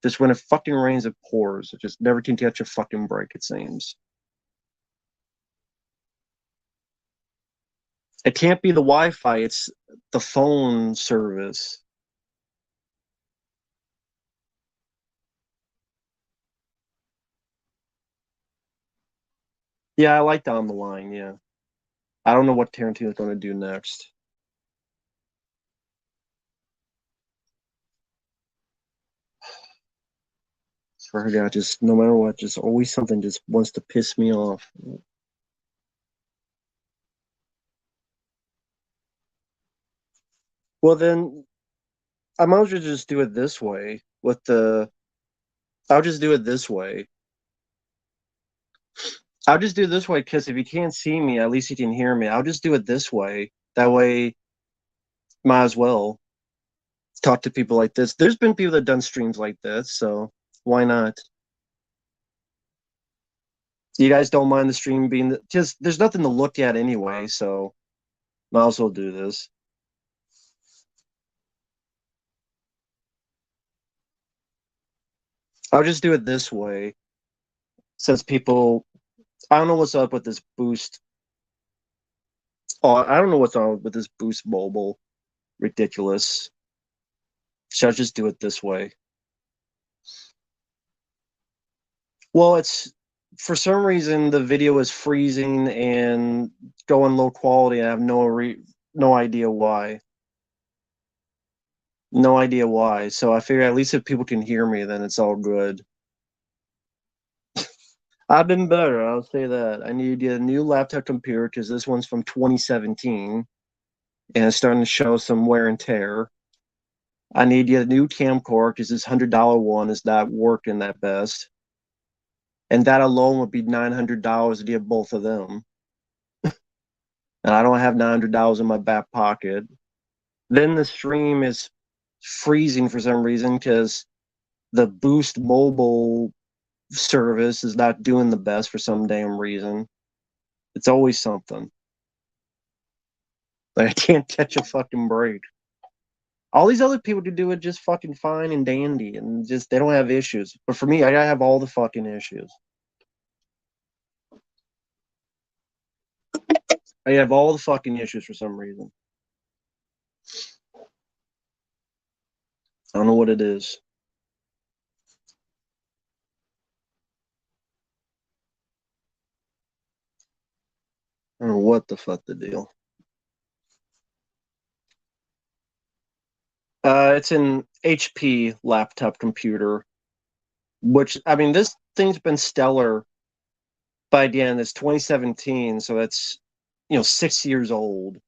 Speaker 1: Just when it fucking rains, it pours. It just never can catch a fucking break, it seems. It can't be the Wi-Fi, it's the phone service. Yeah, I like Down the Line, yeah. I don't know what Tarantino's gonna do next. Swear to God, just no matter what, just always something just wants to piss me off. Well then I might as well just do it this way with the I'll just do it this way. I'll just do it this way because if you can't see me, at least you can hear me. I'll just do it this way. That way, might as well talk to people like this. There's been people that done streams like this, so why not? You guys don't mind the stream being just there's nothing to look at anyway, so might as well do this. I'll just do it this way since people I don't know what's up with this boost. Oh, I don't know what's on with this boost mobile. Ridiculous. So I'll just do it this way. Well, it's for some reason the video is freezing and going low quality. I have no idea why. No idea why. So I figure at least if people can hear me, then it's all good. I've been better, I'll say that. I need to get a new laptop computer because this one's from 2017 and it's starting to show some wear and tear. I need to get a new camcorder because this $100 one is not working that best. And that alone would be $900 to get both of them. And I don't have $900 in my back pocket. Then the stream is freezing for some reason because the Boost mobile service is not doing the best for some damn reason. It's always something. Like I can't catch a fucking break. All these other people can do it just fucking fine and dandy, and just they don't have issues. But for me, I gotta have all the fucking issues. I have all the fucking issues for some reason. I don't know what it is. I don't know what the fuck the deal. It's an HP laptop computer, which I mean, this thing's been stellar by the end. It's 2017, so that's 6 years old.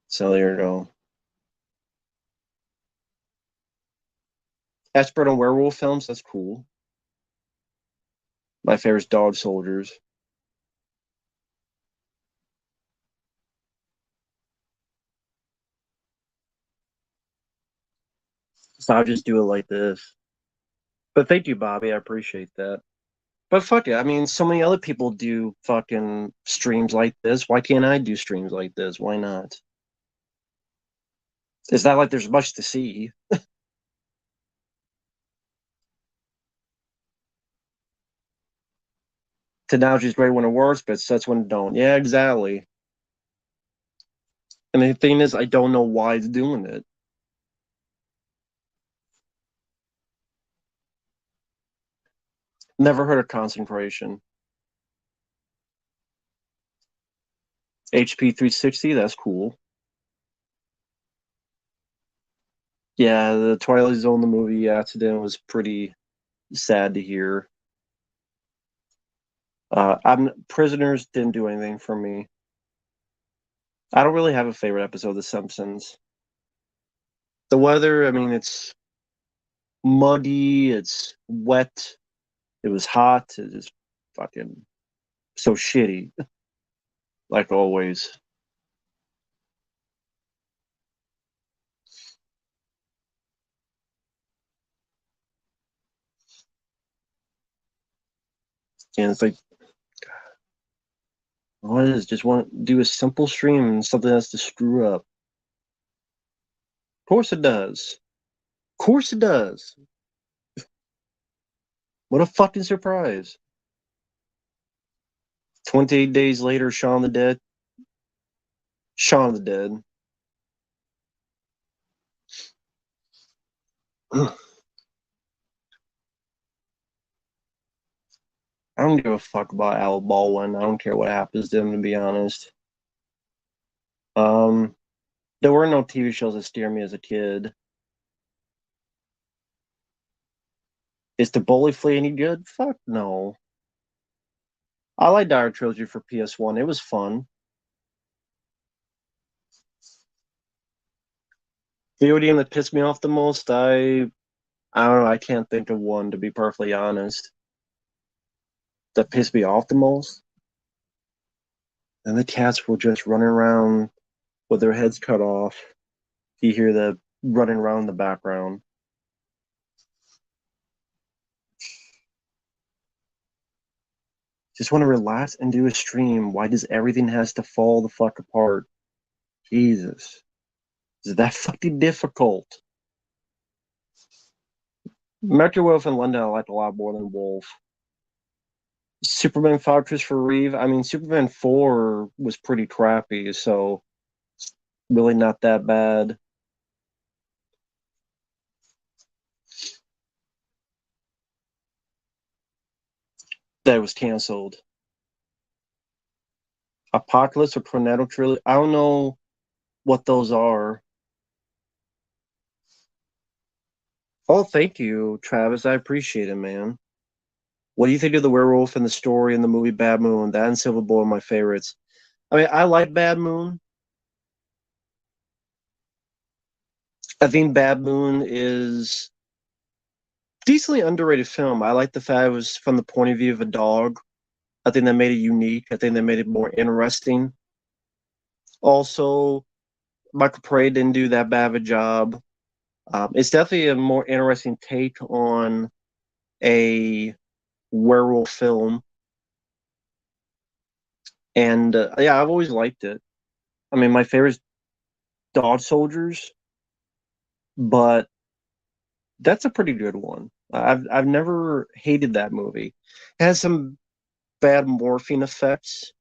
Speaker 1: So there you go. Expert on werewolf films, that's cool. My favorite is Dog Soldiers. So I'll just do it like this. But thank you, Bobby. I appreciate that. But fuck it. I mean, so many other people do fucking streams like this. Why can't I do streams like this? Why not? It's not like there's much to see. Technology's great when it works, but sucks when it don't. Yeah, exactly. And the thing is, I don't know why it's doing it. Never heard of concentration. HP 360, that's cool. Yeah, the Twilight Zone, the movie accident was pretty sad to hear. I'm Prisoners didn't do anything for me. I don't really have a favorite episode of The Simpsons. The weather, I mean, it's muggy, it's wet, it was hot, it is fucking so shitty, like always. And it's like, what is just want to do a simple stream and something has to screw up. Of course it does. Of course it does. What a fucking surprise. 28 days later, Shaun the Dead. Shaun the Dead. I don't give a fuck about Al Baldwin. I don't care what happens to him, to be honest. Um, there were no TV shows that steered me as a kid. Is the Bully Flea any good? Fuck no. I like Dire Trilogy for PS1. It was fun. Video game that pissed me off the most, I don't know, I can't think of one to be perfectly honest. That pissed me off the most. And the cats were just running around with their heads cut off. You hear the running around in the background. Just want to relax and do a stream. Why does everything has to fall the fuck apart? Jesus. Is that fucking difficult? Metro Wolf in London I like a lot more than Wolf. Superman 5 Christopher Reeve. I mean, Superman 4 was pretty crappy, so really not that bad. that was canceled. Apocalypse or Tornado Trilogy. I don't know what those are. Oh, thank you, Travis. I appreciate it, man. What do you think of the werewolf and the story in the movie Bad Moon? That and Civil War are my favorites. I mean, I like Bad Moon. I think Bad Moon is decently underrated film. I like the fact it was from the point of view of a dog. I think that made it unique. I think that made it more interesting. Also, Michael Prey didn't do that bad of a job. It's definitely a more interesting take on a werewolf film, and yeah, I've always liked it. I mean, my favorite is Dog Soldiers, but that's a pretty good one. I've never hated that movie. It has some bad morphine effects,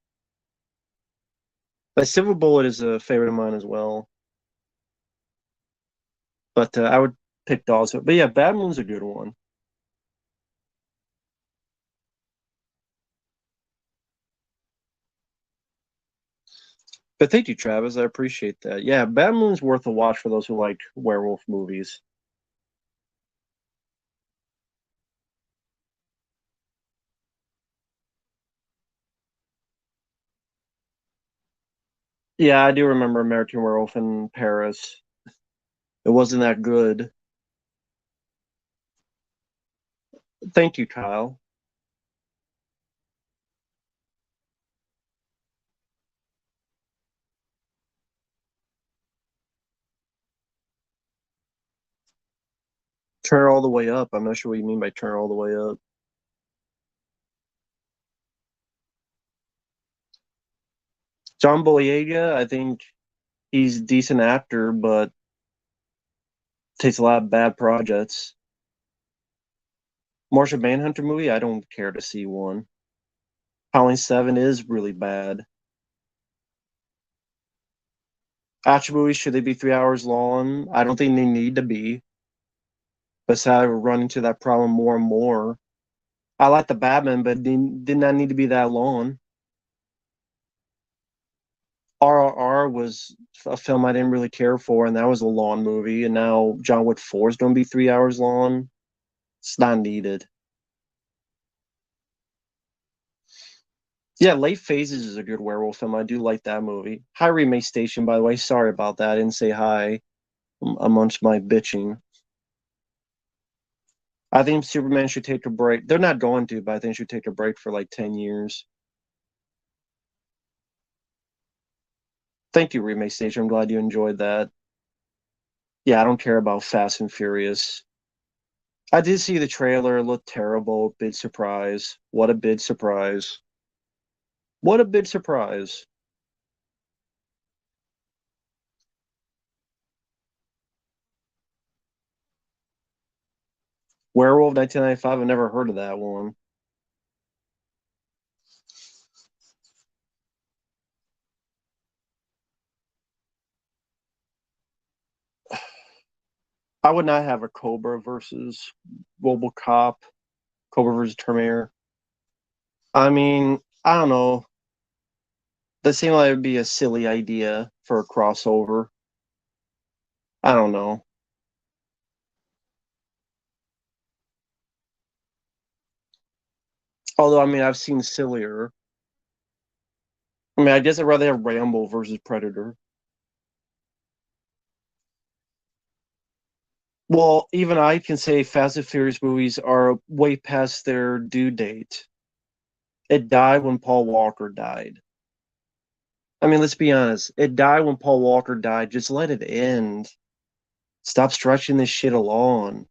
Speaker 1: but Silver Bullet is a favorite of mine as well. But I would pick Dog Soldiers. But yeah, Bad Moon's a good one. But thank you, Travis. I appreciate that. Yeah, Bad Moon's worth a watch for those who like werewolf movies. Yeah, I do remember American Werewolf in Paris. It wasn't that good. Thank you, Kyle. Turn all the way up. I'm not sure what you mean by turn all the way up. John Boyega, I think he's a decent actor, but takes a lot of bad projects. Martian Manhunter movie, I don't care to see one. Howling 7 is really bad. Action movies, should they be 3 hours long? I don't think they need to be. But sadly, we're running into that problem more and more. I like the Batman, but did not need to be that long. RRR was a film I didn't really care for, and that was a long movie. And now John Wick 4 is going to be 3 hours long. It's not needed. Yeah, Late Phases is a good werewolf film. I do like that movie. Hi, Remake Station, by the way. Sorry about that. I didn't say hi amongst my bitching. I think Superman should take a break. They're not going to, but I think should take a break for like 10 years. Thank you, Remake Station. I'm glad you enjoyed that. Yeah, I don't care about Fast and Furious. I did see the trailer. It looked terrible. Big surprise. What a big surprise. What a big surprise. Werewolf 1995. I've never heard of that one. I would not have a Cobra versus RoboCop, Cobra versus Terminator. I mean, I don't know. That seemed like it would be a silly idea for a crossover. I don't know. Although, I mean, I've seen sillier. I mean, I guess I'd rather have Rambo versus Predator. Well, even I can say Fast and Furious movies are way past their due date. It died when Paul Walker died. I mean, let's be honest. It died when Paul Walker died. Just let it end. Stop stretching this shit along.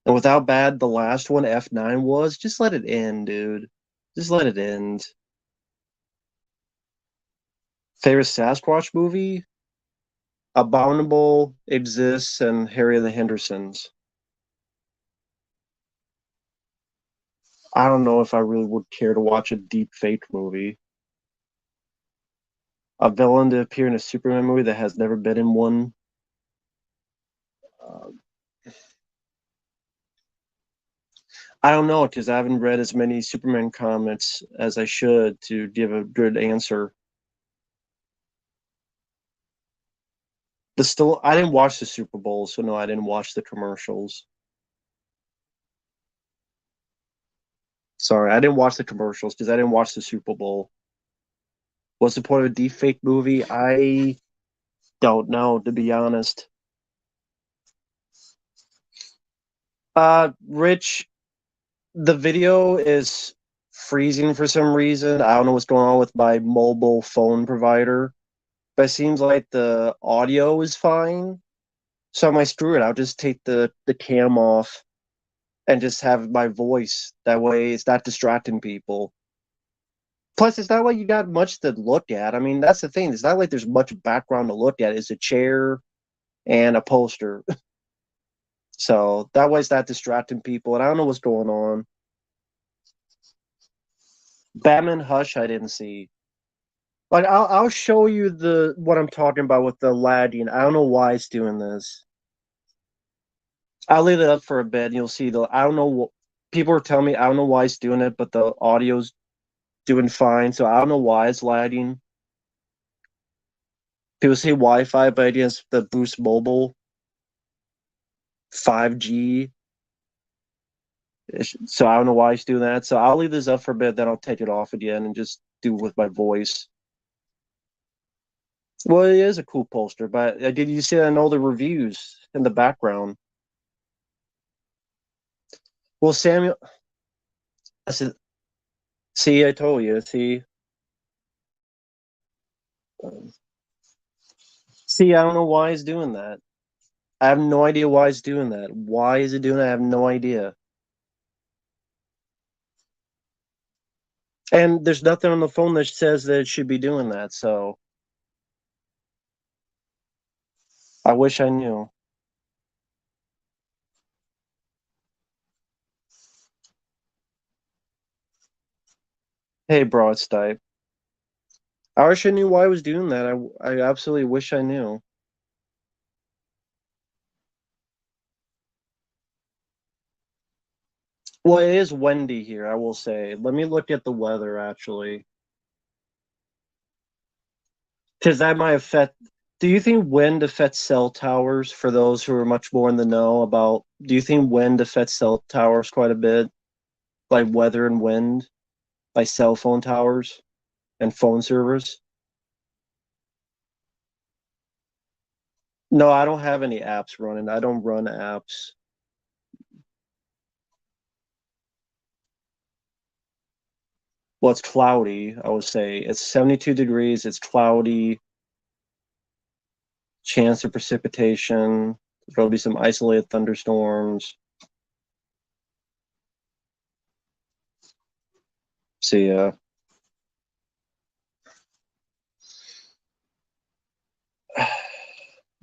Speaker 1: And with how bad the last one, F9, was, just let it end, dude. Just let it end. Favorite Sasquatch movie? Abominable exists and Harry and the Hendersons. I don't know if I really would care to watch a deep fake movie. A villain to appear in a Superman movie that has never been in one. Uh, I don't know because I haven't read as many Superman comics as I should to give a good answer. I didn't watch the Super Bowl, so no, I didn't watch the commercials. Sorry, I didn't watch the commercials because I didn't watch the Super Bowl. What's the point of a deep fake movie? I don't know, to be honest. Rich, the video is freezing for some reason. I don't know what's going on with my mobile phone provider, but it seems like the audio is fine. So I might screw it. I'll just take the cam off and just have my voice. That way it's not distracting people. Plus, it's not like you got much to look at. I mean, that's the thing. It's not like there's much background to look at. It's a chair and a poster. So that way it's not distracting people. And I don't know what's going on. Batman Hush, I didn't see. Like I'll show you the what I'm talking about with the lagging. I don't know why it's doing this. I'll leave it up for a bit and you'll see the I don't know what people are telling me I don't know why it's doing it, but the audio's doing fine. So I don't know why it's lagging. People say Wi-Fi, but I guess the Boost Mobile 5G. So I don't know why it's doing that. So I'll leave this up for a bit, then I'll take it off again and just do it with my voice. Well, it is a cool poster, but did you see that in all the reviews in the background? Well, Samuel, I said, see, I told you. See, I don't know why he's doing that. I have no idea why he's doing that. Why is it doing that? I have no idea. And there's nothing on the phone that says that it should be doing that. So I wish I knew. Hey, bro, it's Stipe. I wish I knew why I was doing that. I absolutely wish I knew. Well, it is windy here, I will say. Let me look at the weather actually, because that might affect. Do you think wind affects cell towers for those who are much more in the know about? Do you think wind affects cell towers quite a bit, like weather and wind, like cell phone towers and phone servers? No, I don't have any apps running. I don't run apps. Well, it's cloudy, I would say. It's 72 degrees, it's cloudy, chance of precipitation. There'll be some isolated thunderstorms. See ya.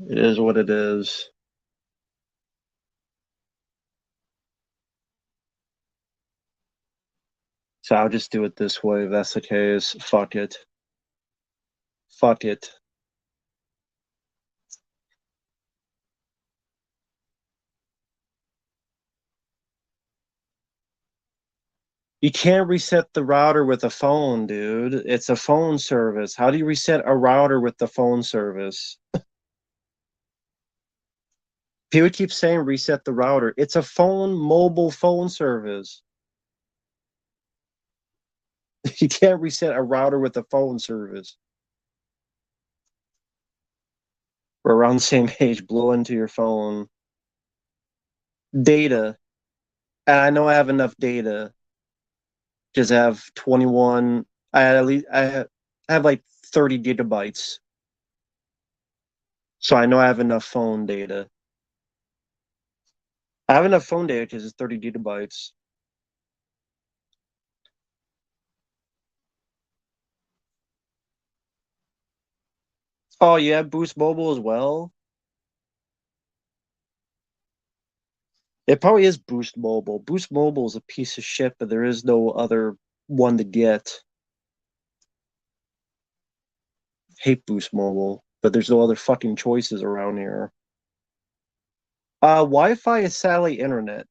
Speaker 1: It is what it is. So I'll just do it this way if that's the case. Fuck it. Fuck it. You can't reset the router with a phone, dude. It's a phone service. How do you reset a router with the phone service? People keep saying reset the router. It's a mobile phone service. You can't reset a router with a phone service. We're around the same age, blow into your phone. Data. And I know I have enough data because I have 21. I had at least I have like 30 gigabytes. So I know I have enough phone data. I have enough phone data because it's 30 gigabytes. Oh, yeah, Boost Mobile as well. It probably is Boost Mobile. Boost Mobile is a piece of shit, but there is no other one to get. Hate Boost Mobile, but there's no other fucking choices around here. Wi-Fi is satellite internet.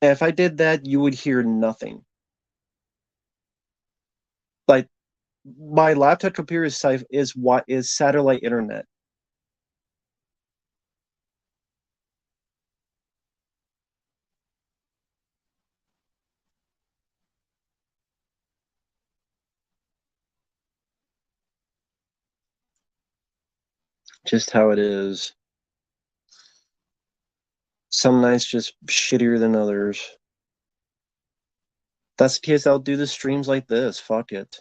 Speaker 1: If I did that, you would hear nothing. Like my laptop computer is what is satellite internet. Just how it is. Some nights just shittier than others. That's the case. I'll do the streams like this. Fuck it.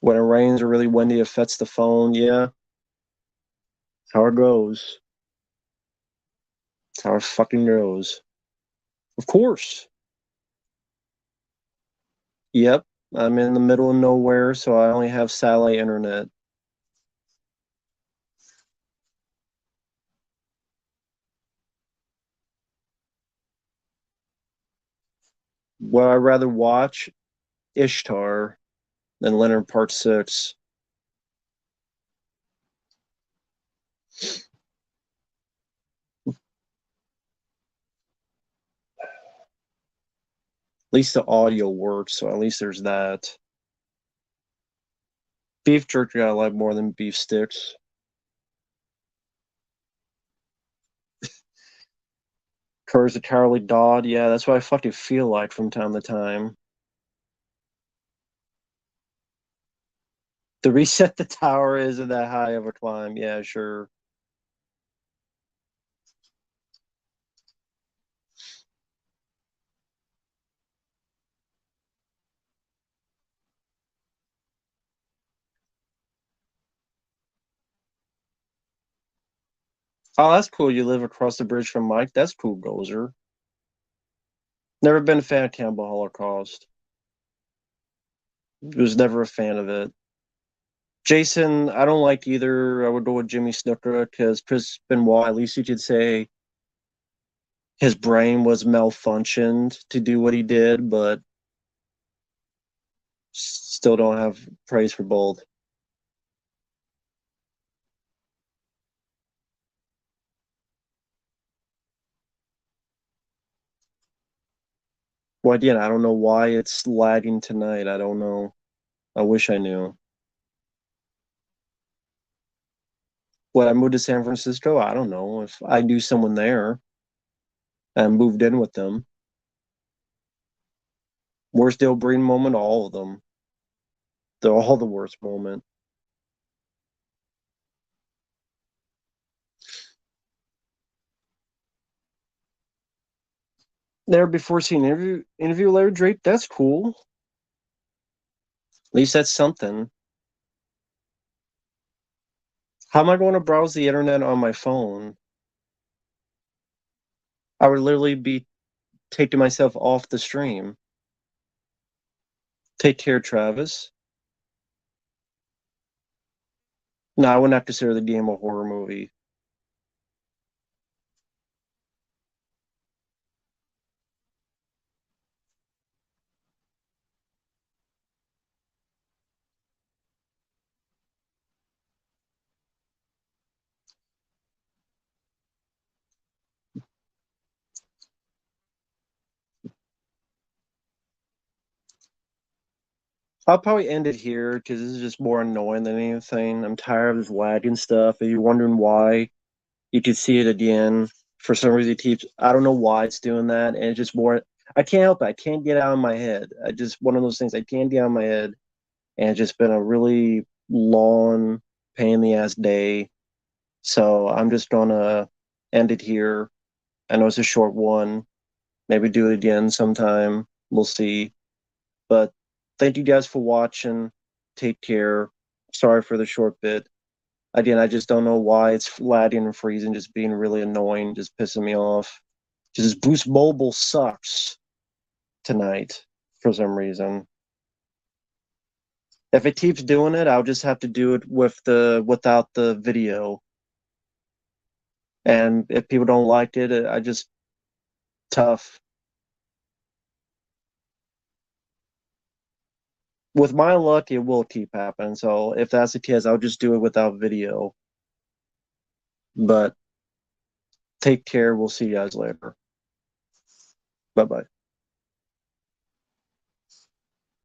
Speaker 1: When it rains or really windy, it affects the phone. Yeah, how it goes. It's how it fucking goes. Of course. Yep. I'm in the middle of nowhere, so I only have satellite internet. Would I rather watch Ishtar than Leonard Part 6? At least the audio works, so at least there's that. Beef jerky I like more than beef sticks. Courage the Cowardly Dog, yeah, that's what I fucking feel like from time to time. To reset the tower isn't that high of a climb, yeah, sure. Oh, that's cool. You live across the bridge from Mike. That's cool, Gozer. Never been a fan of Cannibal Holocaust. Was never a fan of it. Jason, I don't like either. I would go with Jimmy Snooker because Chris Benoit, at least you could say his brain was malfunctioned to do what he did, but still don't have praise for both. Well, again, I don't know why it's lagging tonight. I don't know. I wish I knew. When I moved to San Francisco, I don't know if I knew someone there and moved in with them. Worst Dale Breen moment, all of them. They're all the worst moment. Never before seen interview Larry Drake. That's cool. At least that's something. How am I going to browse the internet on my phone? I would literally be taking myself off the stream. Take care, Travis. No, I wouldn't have to consider the game a horror movie. I'll probably end it here because this is just more annoying than anything. I'm tired of this lagging stuff. If you're wondering why, you could see it again. For some reason, it keeps. I don't know why it's doing that, and it's just more. I can't help it. I can't get it out of my head. I just one of those things I can't get out of my head, and it's just been a really long, pain in the ass day. So I'm just gonna end it here. I know it's a short one. Maybe do it again sometime. We'll see. But thank you guys for watching. Take care. Sorry for the short bit. Again, I just don't know why it's lagging and freezing, just being really annoying, just pissing me off. Just Boost Mobile sucks tonight for some reason. If it keeps doing it, I'll just have to do it without the video. And if people don't like it, I just tough. With my luck, it will keep happening. So if that's the case, I'll just do it without video. But take care. We'll see you guys later. Bye bye.